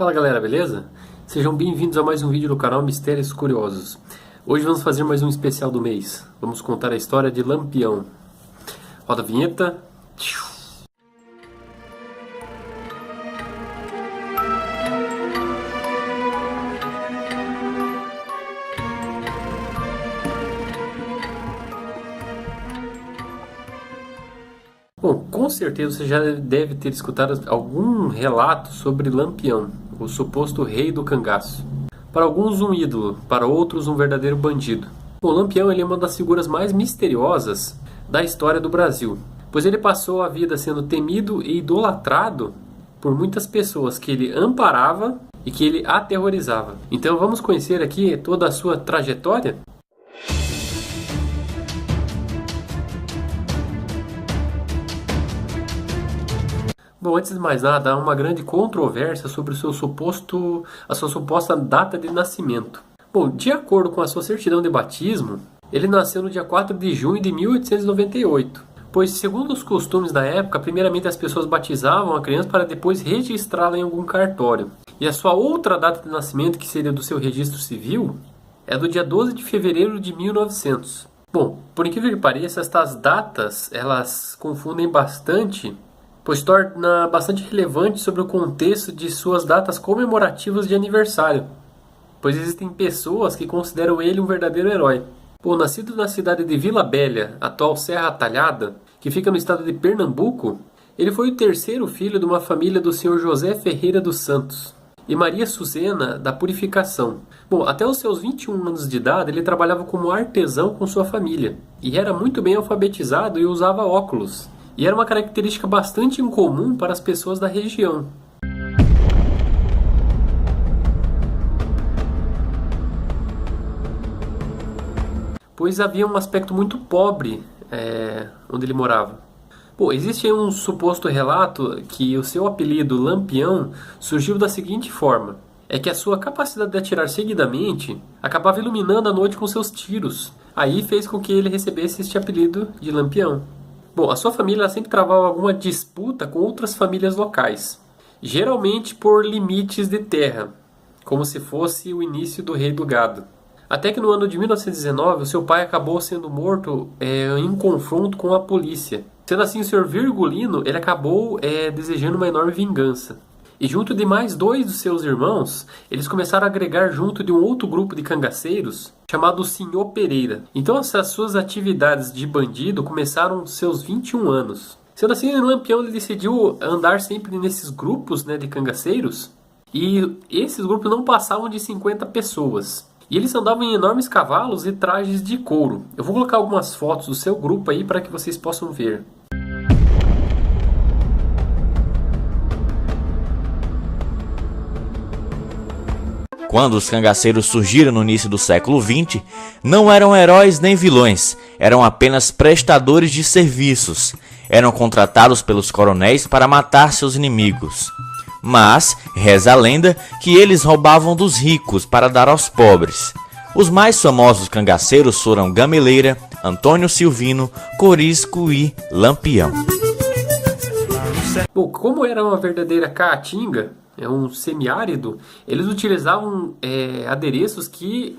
Fala galera, beleza? Sejam bem-vindos a mais um vídeo do canal Mistérios Curiosos. Hoje vamos fazer mais um especial do mês. Vamos contar a história de Lampião. Roda a vinheta. Bom, com certeza você já deve ter escutado algum relato sobre Lampião, o suposto rei do cangaço. Para alguns um ídolo, para outros um verdadeiro bandido. Bom, Lampião ele é uma das figuras mais misteriosas da história do Brasil, pois ele passou a vida sendo temido e idolatrado por muitas pessoas que ele amparava e que ele aterrorizava. Então vamos conhecer aqui toda a sua trajetória? Bom, antes de mais nada, há uma grande controvérsia sobre a sua suposta data de nascimento. Bom, de acordo com a sua certidão de batismo, ele nasceu no dia 4 de junho de 1898, pois, segundo os costumes da época, primeiramente as pessoas batizavam a criança para depois registrá-la em algum cartório. E a sua outra data de nascimento, que seria do seu registro civil, é do dia 12 de fevereiro de 1900. Bom, por incrível que pareça, estas datas, elas confundem bastante, pois torna bastante relevante sobre o contexto de suas datas comemorativas de aniversário, pois existem pessoas que consideram ele um verdadeiro herói. Bom, nascido na cidade de Vila Bélia, atual Serra Talhada, que fica no estado de Pernambuco, ele foi o terceiro filho de uma família do senhor José Ferreira dos Santos e Maria Suzena da Purificação. Bom, até os seus 21 anos de idade, ele trabalhava como artesão com sua família, e era muito bem alfabetizado e usava óculos. E era uma característica bastante incomum para as pessoas da região. Pois havia um aspecto muito pobre onde ele morava. Bom, existe um suposto relato que o seu apelido Lampião surgiu da seguinte forma: é que a sua capacidade de atirar seguidamente acabava iluminando a noite com seus tiros. Aí fez com que ele recebesse este apelido de Lampião. Bom, a sua família sempre travava alguma disputa com outras famílias locais, geralmente por limites de terra, como se fosse o início do rei do gado. Até que no ano de 1919, o seu pai acabou sendo morto em confronto com a polícia. Sendo assim, o Sr. Virgulino ele acabou desejando uma enorme vingança. E junto de mais dois dos seus irmãos, eles começaram a agregar junto de um outro grupo de cangaceiros, chamado Senhor Pereira. Então essas suas atividades de bandido começaram aos seus 21 anos. Sendo assim, o Lampião ele decidiu andar sempre nesses grupos de cangaceiros, e esses grupos não passavam de 50 pessoas. E eles andavam em enormes cavalos e trajes de couro. Eu vou colocar algumas fotos do seu grupo aí para que vocês possam ver. Quando os cangaceiros surgiram no início do século XX, não eram heróis nem vilões, eram apenas prestadores de serviços. Eram contratados pelos coronéis para matar seus inimigos. Mas, reza a lenda, que eles roubavam dos ricos para dar aos pobres. Os mais famosos cangaceiros foram Gameleira, Antônio Silvino, Corisco e Lampião. Bom, como era uma verdadeira caatinga, um semiárido, eles utilizavam adereços que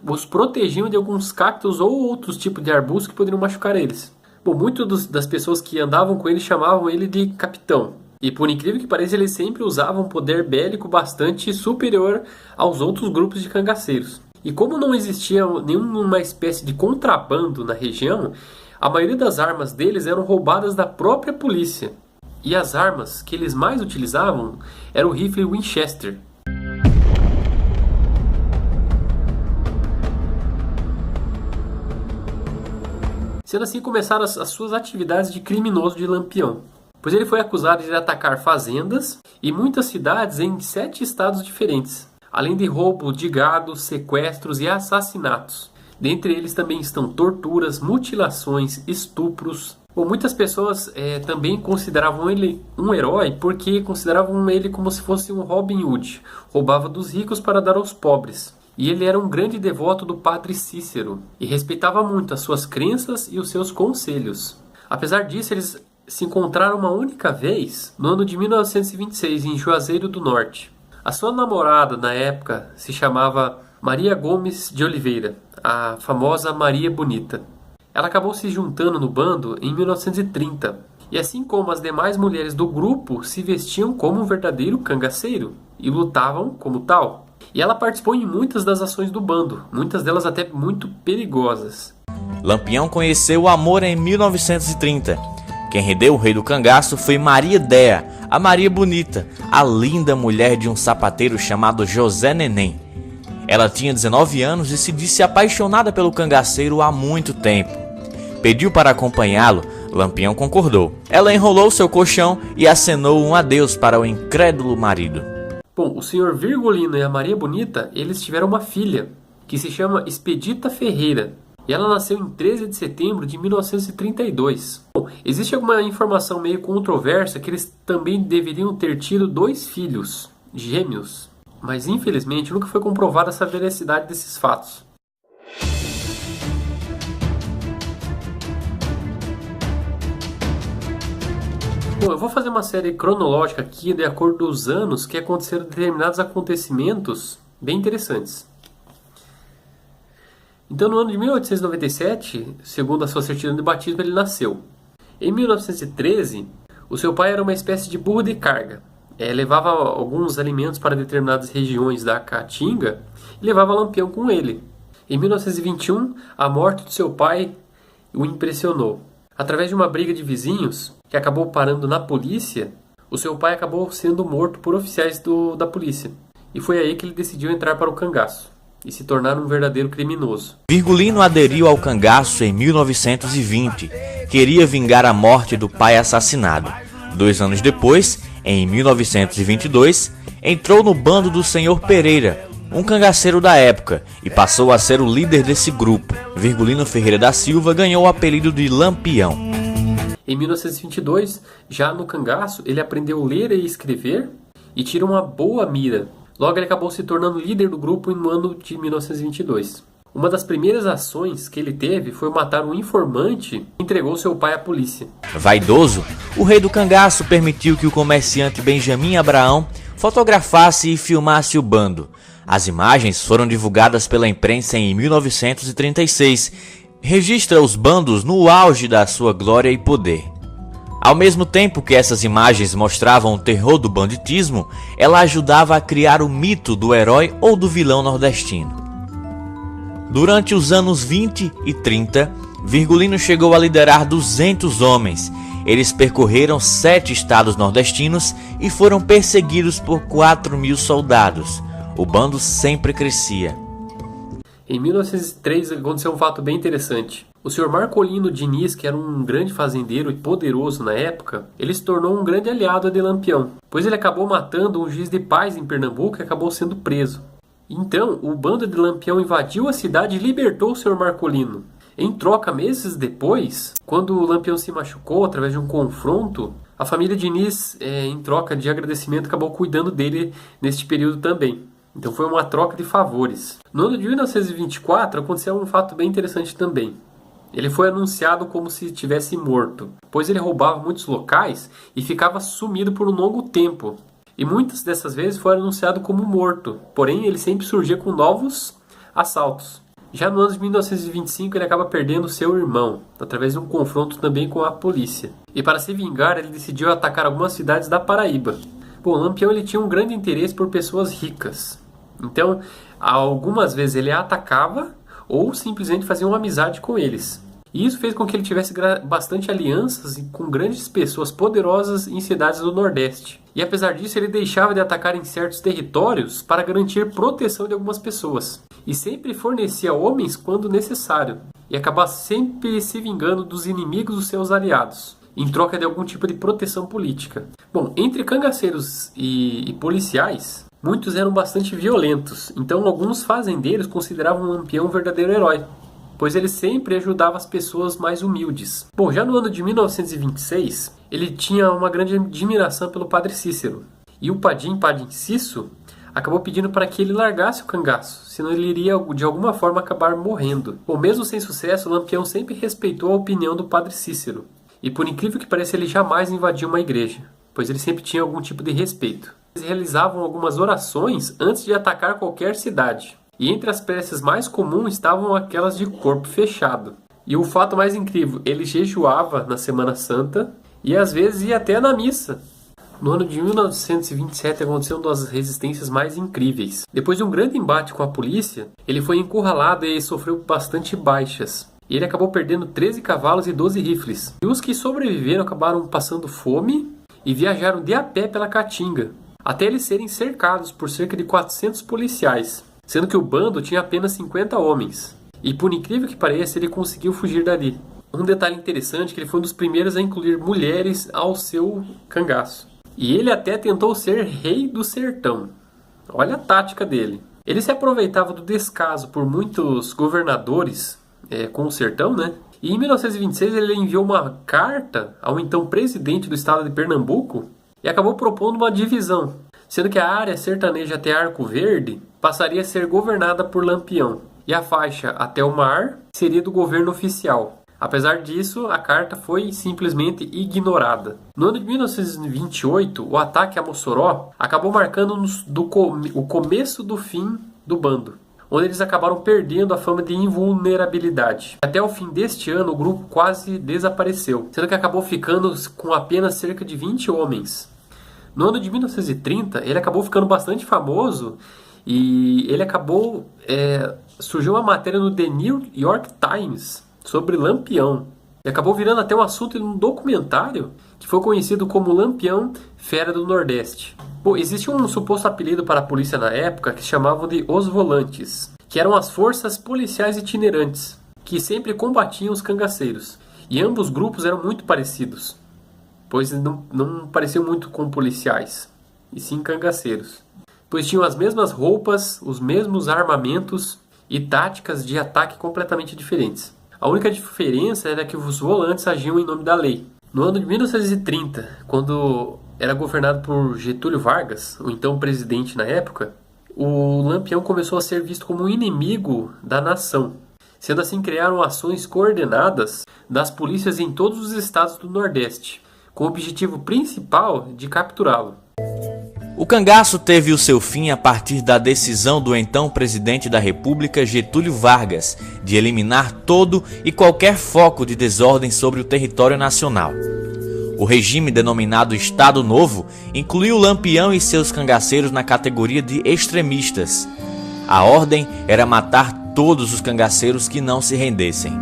os protegiam de alguns cactos ou outros tipos de arbustos que poderiam machucar eles. Bom, muitas das pessoas que andavam com ele chamavam ele de capitão. E por incrível que pareça, ele sempre usava um poder bélico bastante superior aos outros grupos de cangaceiros. E como não existia nenhuma espécie de contrabando na região, a maioria das armas deles eram roubadas da própria polícia. E as armas que eles mais utilizavam era o rifle Winchester. Sendo assim, começaram as suas atividades de criminoso de Lampião, pois ele foi acusado de atacar fazendas e muitas cidades em 7 estados diferentes, além de roubo de gado, sequestros e assassinatos. Dentre eles também estão torturas, mutilações, estupros. Bom, muitas pessoas também consideravam ele um herói porque consideravam ele como se fosse um Robin Hood. Roubava dos ricos para dar aos pobres. E ele era um grande devoto do padre Cícero e respeitava muito as suas crenças e os seus conselhos. Apesar disso, eles se encontraram uma única vez no ano de 1926 em Juazeiro do Norte. A sua namorada na época se chamava Maria Gomes de Oliveira, a famosa Maria Bonita. Ela acabou se juntando no bando em 1930, e assim como as demais mulheres do grupo, se vestiam como um verdadeiro cangaceiro e lutavam como tal. E ela participou em muitas das ações do bando, muitas delas até muito perigosas. Lampião conheceu o amor em 1930. Quem rendeu o rei do cangaço foi Maria Déa, a Maria Bonita, a linda mulher de um sapateiro chamado José Neném. Ela tinha 19 anos e se disse apaixonada pelo cangaceiro há muito tempo. Pediu para acompanhá-lo, Lampião concordou. Ela enrolou seu colchão e acenou um adeus para o incrédulo marido. Bom, o senhor Virgulino e a Maria Bonita, eles tiveram uma filha, que se chama Expedita Ferreira. E ela nasceu em 13 de setembro de 1932. Bom, existe alguma informação meio controversa que eles também deveriam ter tido 2 filhos, gêmeos. Mas infelizmente nunca foi comprovada essa veracidade desses fatos. Bom, eu vou fazer uma série cronológica aqui de acordo com os anos que aconteceram determinados acontecimentos bem interessantes. Então, no ano de 1897, segundo a sua certidão de batismo, ele nasceu. Em 1913, o seu pai era uma espécie de burro de carga. Levava alguns alimentos para determinadas regiões da Caatinga e levava Lampião com ele. Em 1921, a morte do seu pai o impressionou. Através de uma briga de vizinhos, que acabou parando na polícia, o seu pai acabou sendo morto por oficiais da polícia. E foi aí que ele decidiu entrar para o cangaço e se tornar um verdadeiro criminoso. Virgulino aderiu ao cangaço em 1920. Queria vingar a morte do pai assassinado. 2 anos depois, em 1922, entrou no bando do Senhor Pereira, um cangaceiro da época, e passou a ser o líder desse grupo. Virgulino Ferreira da Silva ganhou o apelido de Lampião. Em 1922, já no cangaço, ele aprendeu a ler e escrever e tira uma boa mira. Logo, ele acabou se tornando líder do grupo no ano de 1922. Uma das primeiras ações que ele teve foi matar um informante e entregou seu pai à polícia. Vaidoso, o rei do cangaço permitiu que o comerciante Benjamin Abraão fotografasse e filmasse o bando. As imagens foram divulgadas pela imprensa em 1936. Registra os bandos no auge da sua glória e poder. Ao mesmo tempo que essas imagens mostravam o terror do banditismo, ela ajudava a criar o mito do herói ou do vilão nordestino. Durante os anos 20 e 30, Virgulino chegou a liderar 200 homens. Eles percorreram 7 estados nordestinos e foram perseguidos por 4.000 soldados. O bando sempre crescia. Em 1903 aconteceu um fato bem interessante. O Sr. Marcolino Diniz, que era um grande fazendeiro e poderoso na época, ele se tornou um grande aliado de Lampião, pois ele acabou matando um juiz de paz em Pernambuco e acabou sendo preso. Então, o bando de Lampião invadiu a cidade e libertou o Sr. Marcolino. Em troca, meses depois, quando o Lampião se machucou através de um confronto, a família Diniz, em troca de agradecimento, acabou cuidando dele neste período também. Então foi uma troca de favores. No ano de 1924 aconteceu um fato bem interessante também. Ele foi anunciado como se tivesse morto, pois ele roubava muitos locais e ficava sumido por um longo tempo. E muitas dessas vezes foi anunciado como morto, porém ele sempre surgia com novos assaltos. Já no ano de 1925 ele acaba perdendo seu irmão, através de um confronto também com a polícia. E para se vingar ele decidiu atacar algumas cidades da Paraíba. Bom, Lampião ele tinha um grande interesse por pessoas ricas. Então, algumas vezes ele atacava ou simplesmente fazia uma amizade com eles. E isso fez com que ele tivesse bastante alianças com grandes pessoas poderosas em cidades do Nordeste. E apesar disso, ele deixava de atacar em certos territórios para garantir proteção de algumas pessoas. E sempre fornecia homens quando necessário. E acabava sempre se vingando dos inimigos dos seus aliados, em troca de algum tipo de proteção política. Bom, entre cangaceiros e policiais, muitos eram bastante violentos, então alguns fazendeiros consideravam Lampião um verdadeiro herói, pois ele sempre ajudava as pessoas mais humildes. Bom, já no ano de 1926, ele tinha uma grande admiração pelo Padre Cícero, e o Padim Cisso acabou pedindo para que ele largasse o cangaço, senão ele iria de alguma forma acabar morrendo. Bom, mesmo sem sucesso, Lampião sempre respeitou a opinião do Padre Cícero, e por incrível que pareça, ele jamais invadiu uma igreja. pois ele sempre tinha algum tipo de respeito. Eles realizavam algumas orações antes de atacar qualquer cidade. E entre as preces mais comuns estavam aquelas de corpo fechado. E o fato mais incrível, ele jejuava na Semana Santa e às vezes ia até na missa. No ano de 1927 aconteceu uma das resistências mais incríveis. Depois de um grande embate com a polícia, ele foi encurralado e sofreu bastante baixas. E ele acabou perdendo 13 cavalos e 12 rifles. E os que sobreviveram acabaram passando fome e viajaram de a pé pela Caatinga, até eles serem cercados por cerca de 400 policiais, sendo que o bando tinha apenas 50 homens. E por incrível que pareça, ele conseguiu fugir dali. Um detalhe interessante é que ele foi um dos primeiros a incluir mulheres ao seu cangaço. E ele até tentou ser rei do sertão. Olha a tática dele. Ele se aproveitava do descaso por muitos governadores com o sertão, né? E em 1926 ele enviou uma carta ao então presidente do estado de Pernambuco e acabou propondo uma divisão, sendo que a área sertaneja até Arco Verde passaria a ser governada por Lampião e a faixa até o mar seria do governo oficial. Apesar disso, a carta foi simplesmente ignorada. No ano de 1928, o ataque a Mossoró acabou marcando o começo do fim do bando, onde eles acabaram perdendo a fama de invulnerabilidade. Até o fim deste ano, o grupo quase desapareceu, sendo que acabou ficando com apenas cerca de 20 homens. No ano de 1930, ele acabou ficando bastante famoso e ele acabou... surgiu uma matéria no The New York Times sobre Lampião. E acabou virando até um assunto em um documentário que foi conhecido como Lampião Fera do Nordeste. Bom, existia um suposto apelido para a polícia na época que chamavam de Os Volantes, que eram as forças policiais itinerantes, que sempre combatiam os cangaceiros. E ambos grupos eram muito parecidos, pois não pareciam muito com policiais, e sim cangaceiros. Pois tinham as mesmas roupas, os mesmos armamentos e táticas de ataque completamente diferentes. A única diferença era que os volantes agiam em nome da lei. No ano de 1930, quando era governado por Getúlio Vargas, o então presidente na época, o Lampião começou a ser visto como um inimigo da nação. Sendo assim, criaram ações coordenadas das polícias em todos os estados do Nordeste, com o objetivo principal de capturá-lo. O cangaço teve o seu fim a partir da decisão do então presidente da República, Getúlio Vargas, de eliminar todo e qualquer foco de desordem sobre o território nacional. O regime denominado Estado Novo incluiu Lampião e seus cangaceiros na categoria de extremistas. A ordem era matar todos os cangaceiros que não se rendessem.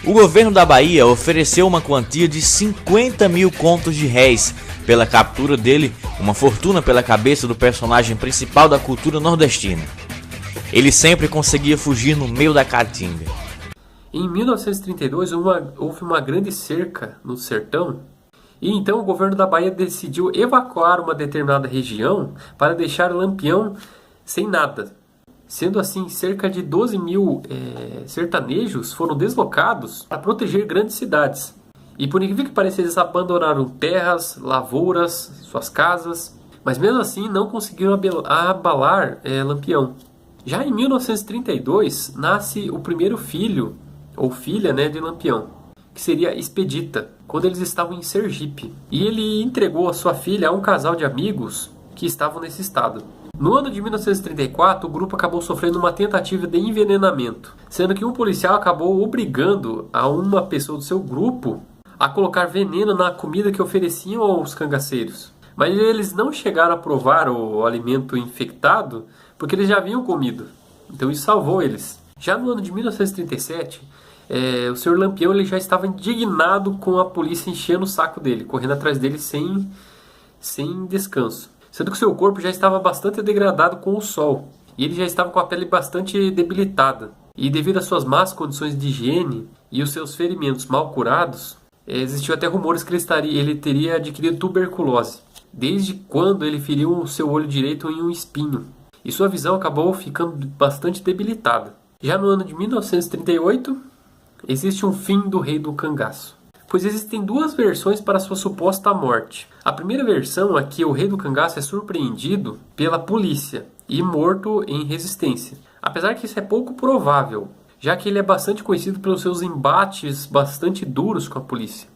O governo da Bahia ofereceu uma quantia de 50 mil contos de réis pela captura dele, uma fortuna pela cabeça do personagem principal da cultura nordestina. Ele sempre conseguia fugir no meio da caatinga. Em 1932 houve uma grande cerca no sertão, e então o governo da Bahia decidiu evacuar uma determinada região para deixar Lampião sem nada. Sendo assim, cerca de 12 mil sertanejos foram deslocados para proteger grandes cidades. E por incrível que pareça, eles abandonaram terras, lavouras, suas casas, mas mesmo assim não conseguiram abalar Lampião. Já em 1932, nasce o primeiro filho, ou filha, de Lampião, que seria Expedita, quando eles estavam em Sergipe. E ele entregou a sua filha a um casal de amigos que estavam nesse estado. No ano de 1934, o grupo acabou sofrendo uma tentativa de envenenamento, sendo que um policial acabou obrigando a uma pessoa do seu grupo a colocar veneno na comida que ofereciam aos cangaceiros. Mas eles não chegaram a provar o alimento infectado porque eles já haviam comido. Então isso salvou eles. Já no ano de 1937, o Sr. Lampião ele já estava indignado com a polícia enchendo o saco dele, correndo atrás dele sem descanso. Sendo que o seu corpo já estava bastante degradado com o sol. E ele já estava com a pele bastante debilitada. E devido às suas más condições de higiene e os seus ferimentos mal curados, existiu até rumores que ele teria adquirido tuberculose, desde quando ele feriu o seu olho direito em um espinho. E sua visão acabou ficando bastante debilitada. Já no ano de 1938, existe um fim do rei do cangaço, pois existem duas versões para sua suposta morte. A primeira versão é que o rei do cangaço é surpreendido pela polícia e morto em resistência, apesar que isso é pouco provável, já que ele é bastante conhecido pelos seus embates bastante duros com a polícia.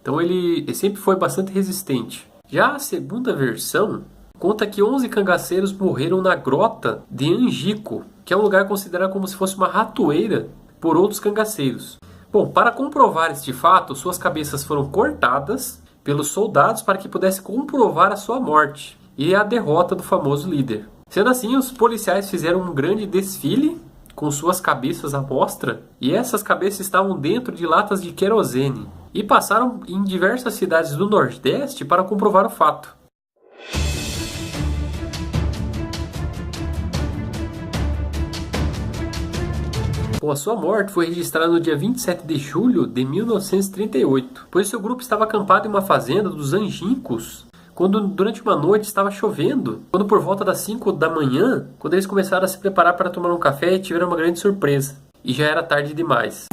Então ele sempre foi bastante resistente. Já a segunda versão conta que 11 cangaceiros morreram na grota de Angico, que é um lugar considerado como se fosse uma ratoeira por outros cangaceiros. Bom, para comprovar este fato, suas cabeças foram cortadas pelos soldados para que pudesse comprovar a sua morte e a derrota do famoso líder. Sendo assim, os policiais fizeram um grande desfile com suas cabeças à mostra, e essas cabeças estavam dentro de latas de querosene, e passaram em diversas cidades do Nordeste para comprovar o fato. Bom, a sua morte foi registrada no dia 27 de julho de 1938, pois seu grupo estava acampado em uma fazenda dos Angincos, quando durante uma noite estava chovendo, quando por volta das 5 da manhã, quando eles começaram a se preparar para tomar um café, tiveram uma grande surpresa, e já era tarde demais.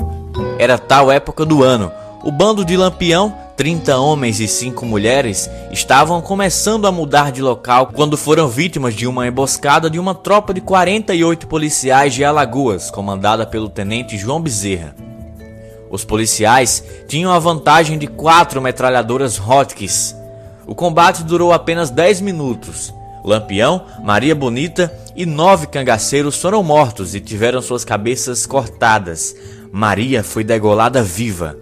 Era tal época do ano. O bando de Lampião, 30 homens e 5 mulheres, estavam começando a mudar de local quando foram vítimas de uma emboscada de uma tropa de 48 policiais de Alagoas, comandada pelo tenente João Bezerra. Os policiais tinham a vantagem de 4 metralhadoras Hotchkiss. O combate durou apenas 10 minutos. Lampião, Maria Bonita e 9 cangaceiros foram mortos e tiveram suas cabeças cortadas. Maria foi degolada viva.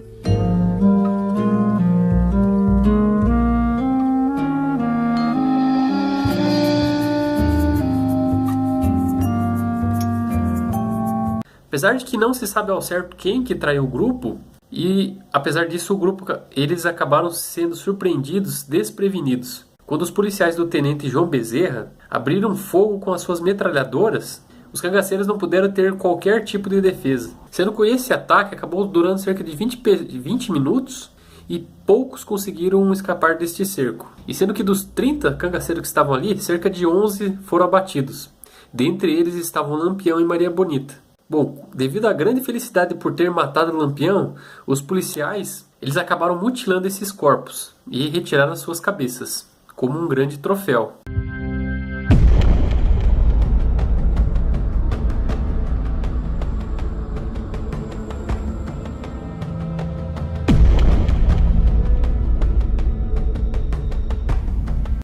Apesar de que não se sabe ao certo quem que traiu o grupo, e apesar disso eles acabaram sendo surpreendidos desprevenidos. Quando os policiais do tenente João Bezerra abriram fogo com as suas metralhadoras, os cangaceiros não puderam ter qualquer tipo de defesa. Sendo que esse ataque acabou durando cerca de 20 minutos e poucos conseguiram escapar deste cerco. E sendo que dos 30 cangaceiros que estavam ali, cerca de 11 foram abatidos. Dentre eles estavam Lampião e Maria Bonita. Bom, devido à grande felicidade por ter matado o Lampião, os policiais eles acabaram mutilando esses corpos e retiraram as suas cabeças, como um grande troféu.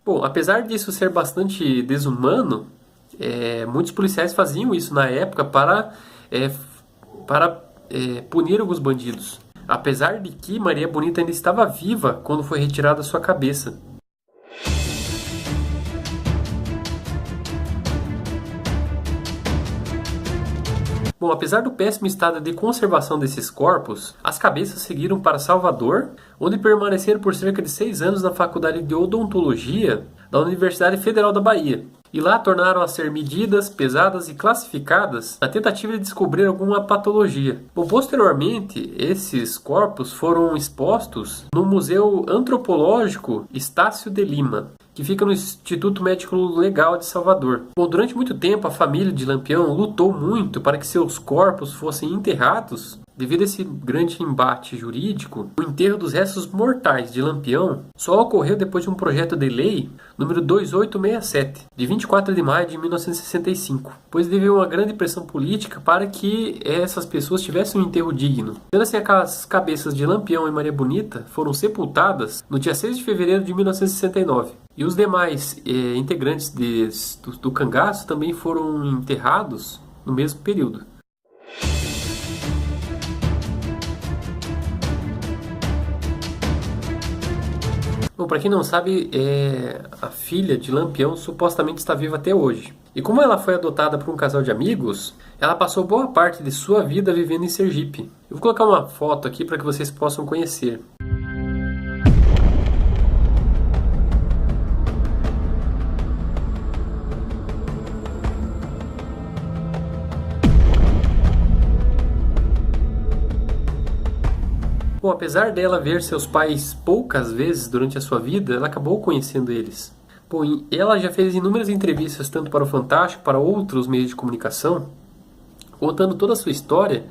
Bom, apesar disso ser bastante desumano, muitos policiais faziam isso na época para punir alguns bandidos. Apesar de que Maria Bonita ainda estava viva quando foi retirada sua cabeça. Bom, apesar do péssimo estado de conservação desses corpos, as cabeças seguiram para Salvador, onde permaneceram por cerca de 6 anos na Faculdade de Odontologia da Universidade Federal da Bahia. E lá tornaram a ser medidas, pesadas e classificadas na tentativa de descobrir alguma patologia. Bom, posteriormente, esses corpos foram expostos no Museu Antropológico Estácio de Lima, que fica no Instituto Médico Legal de Salvador. Bom, durante muito tempo, a família de Lampião lutou muito para que seus corpos fossem enterrados. Devido a esse grande embate jurídico, o enterro dos restos mortais de Lampião só ocorreu depois de um projeto de lei número 2867, de 24 de maio de 1965, pois devido a uma grande pressão política para que essas pessoas tivessem um enterro digno. Sendo assim, as cabeças de Lampião e Maria Bonita foram sepultadas no dia 6 de fevereiro de 1969. E os demais integrantes do cangaço também foram enterrados no mesmo período. Bom, para quem não sabe, a filha de Lampião supostamente está viva até hoje. E como ela foi adotada por um casal de amigos, ela passou boa parte de sua vida vivendo em Sergipe. Eu vou colocar uma foto aqui para que vocês possam conhecer. Bom, apesar dela ver seus pais poucas vezes durante a sua vida, ela acabou conhecendo eles. Bom, ela já fez inúmeras entrevistas, tanto para o Fantástico, para outros meios de comunicação, contando toda a sua história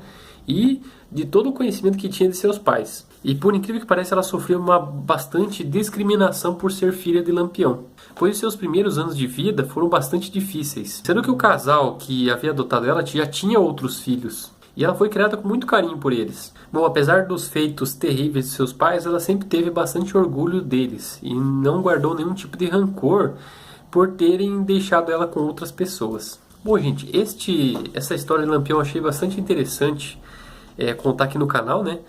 e de todo o conhecimento que tinha de seus pais. E por incrível que pareça, ela sofreu uma bastante discriminação por ser filha de Lampião, pois seus primeiros anos de vida foram bastante difíceis, sendo que o casal que havia adotado ela já tinha outros filhos. E ela foi criada com muito carinho por eles. Bom, apesar dos feitos terríveis de seus pais, ela sempre teve bastante orgulho deles e não guardou nenhum tipo de rancor por terem deixado ela com outras pessoas. Bom, gente, essa história de Lampião eu achei bastante interessante contar aqui no canal, né?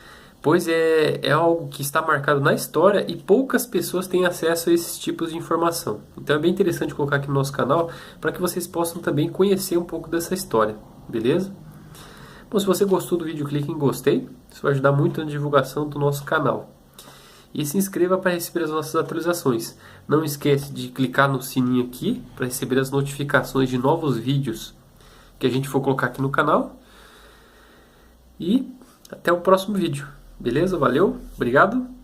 Pois é algo que está marcado na história e poucas pessoas têm acesso a esses tipos de informação. Então é bem interessante colocar aqui no nosso canal para que vocês possam também conhecer um pouco dessa história, beleza? Bom, se você gostou do vídeo, clique em gostei, isso vai ajudar muito na divulgação do nosso canal. E se inscreva para receber as nossas atualizações. Não esquece de clicar no sininho aqui para receber as notificações de novos vídeos que a gente for colocar aqui no canal. E até o próximo vídeo. Beleza? Valeu, obrigado.